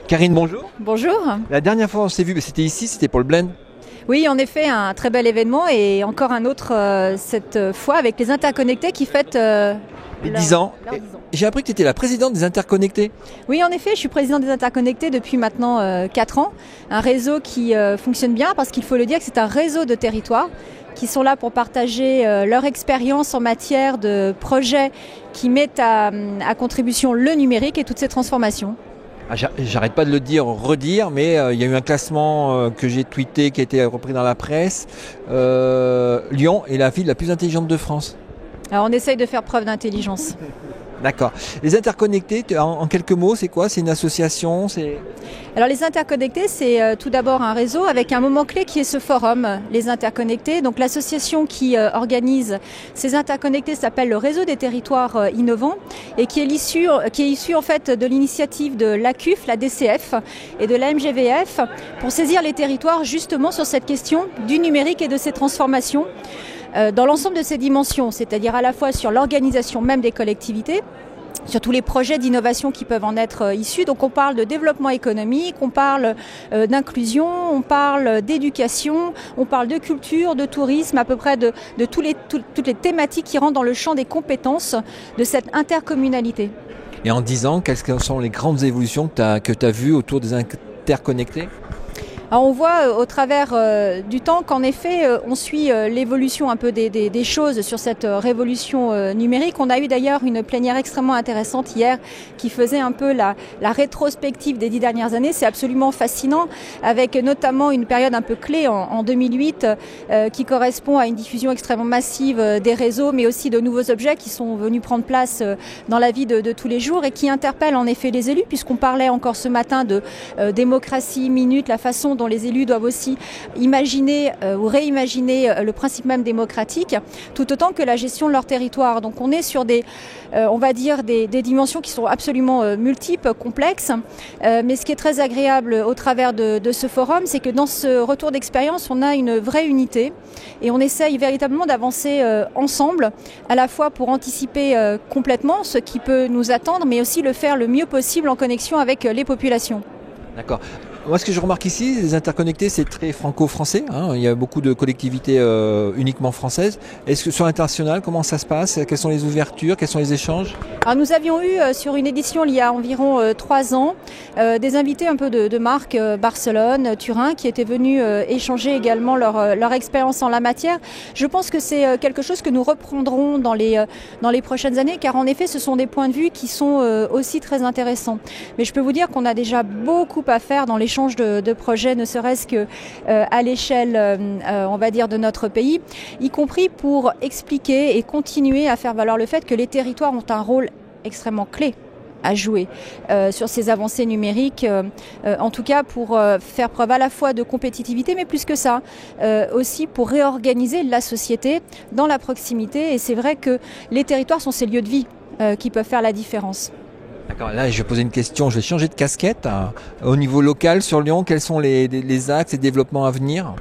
Karine, bonjour. Bonjour. La dernière fois on s'est vu, c'était ici, c'était pour le Blend. Oui, en effet, un très bel événement et encore un autre cette fois avec les Interconnectés qui fêtent Les 10 ans. leurs 10 ans. J'ai appris que tu étais la présidente des Interconnectés. Oui, en effet, je suis présidente des Interconnectés depuis maintenant 4 ans. Un réseau qui fonctionne bien parce qu'il faut le dire que c'est un réseau de territoires qui sont là pour partager leur expérience en matière de projets qui mettent à contribution le numérique et toutes ces transformations. Ah, j'arrête pas de le dire, redire, mais il y a eu un classement que j'ai tweeté qui a été repris dans la presse. Lyon est la ville la plus intelligente de France. Alors on essaye de faire preuve d'intelligence. D'accord. Les Interconnectés, en quelques mots, c'est quoi? C'est une association? Alors les Interconnectés, c'est tout d'abord un réseau avec un moment clé qui est ce forum, les Interconnectés. Donc l'association qui organise ces Interconnectés s'appelle le Réseau des territoires innovants et qui est issue en fait de l'initiative de l'ACUF, la DCF et de la MGVF pour saisir les territoires justement sur cette question du numérique et de ses transformations. Dans l'ensemble de ces dimensions, c'est-à-dire à la fois sur l'organisation même des collectivités, sur tous les projets d'innovation qui peuvent en être issus. Donc on parle de développement économique, on parle d'inclusion, on parle d'éducation, on parle de culture, de tourisme, à peu près de toutes les thématiques qui rentrent dans le champ des compétences de cette intercommunalité. Et en 10 ans, quelles sont les grandes évolutions que tu as vues autour des Interconnectés? Alors on voit au travers du temps qu'en effet on suit l'évolution un peu des choses sur cette révolution numérique. On a eu d'ailleurs une plénière extrêmement intéressante hier qui faisait un peu la rétrospective des 10 dernières années. C'est absolument fascinant avec notamment une période un peu clé en 2008 qui correspond à une diffusion extrêmement massive des réseaux mais aussi de nouveaux objets qui sont venus prendre place dans la vie de tous les jours et qui interpellent en effet les élus puisqu'on parlait encore ce matin de démocratie minute, la façon dont les élus doivent aussi imaginer ou réimaginer le principe même démocratique, tout autant que la gestion de leur territoire. Donc on est sur on va dire des dimensions qui sont absolument multiples, complexes, mais ce qui est très agréable au travers de ce forum, c'est que dans ce retour d'expérience, on a une vraie unité et on essaye véritablement d'avancer ensemble, à la fois pour anticiper complètement ce qui peut nous attendre, mais aussi le faire le mieux possible en connexion avec les populations. D'accord. Moi, ce que je remarque ici, les Interconnectés, c'est très franco-français. Il y a beaucoup de collectivités uniquement françaises. Est-ce que sur l'international, comment ça se passe? Quelles sont les ouvertures? Quels sont les échanges? Alors, nous avions eu sur une édition il y a environ 3 ans des invités un peu de marque Barcelone, Turin, qui étaient venus échanger également leur expérience en la matière. Je pense que c'est quelque chose que nous reprendrons dans les prochaines années, car en effet, ce sont des points de vue qui sont aussi très intéressants. Mais je peux vous dire qu'on a déjà beaucoup à faire dans l'échange de projets, ne serait-ce que à l'échelle, on va dire, de notre pays, y compris pour expliquer et continuer à faire valoir le fait que les territoires ont un rôle extrêmement clé à jouer sur ces avancées numériques, en tout cas pour faire preuve à la fois de compétitivité, mais plus que ça, aussi pour réorganiser la société dans la proximité. Et c'est vrai que les territoires sont ces lieux de vie qui peuvent faire la différence. D'accord, là je vais poser une question, je vais changer de casquette. Au niveau local sur Lyon, quels sont les axes et développements à venir?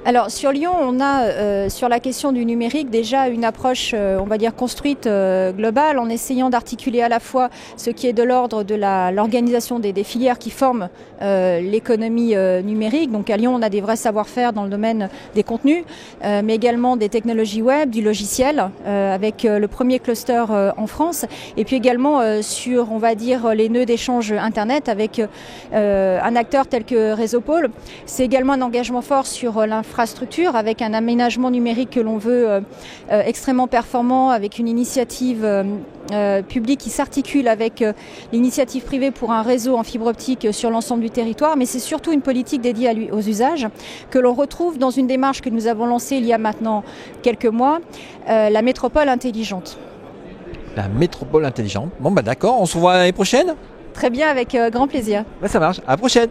Alors sur Lyon, on a sur la question du numérique déjà une approche, on va dire, construite globale, en essayant d'articuler à la fois ce qui est de l'ordre de l'organisation des filières qui forment l'économie numérique. Donc à Lyon, on a des vrais savoir-faire dans le domaine des contenus, mais également des technologies web, du logiciel, avec le premier cluster en France, et puis également sur, on va dire, les nœuds d'échange Internet avec un acteur tel que Réseau Pôle. C'est également un engagement fort sur l'infrastructure avec un aménagement numérique que l'on veut extrêmement performant, avec une initiative publique qui s'articule avec l'initiative privée pour un réseau en fibre optique sur l'ensemble du territoire, mais c'est surtout une politique dédiée aux usages que l'on retrouve dans une démarche que nous avons lancée il y a maintenant quelques mois, la métropole intelligente. La métropole intelligente. Bon d'accord, on se revoit l'année prochaine? Très bien, avec grand plaisir. Ça marche, à la prochaine.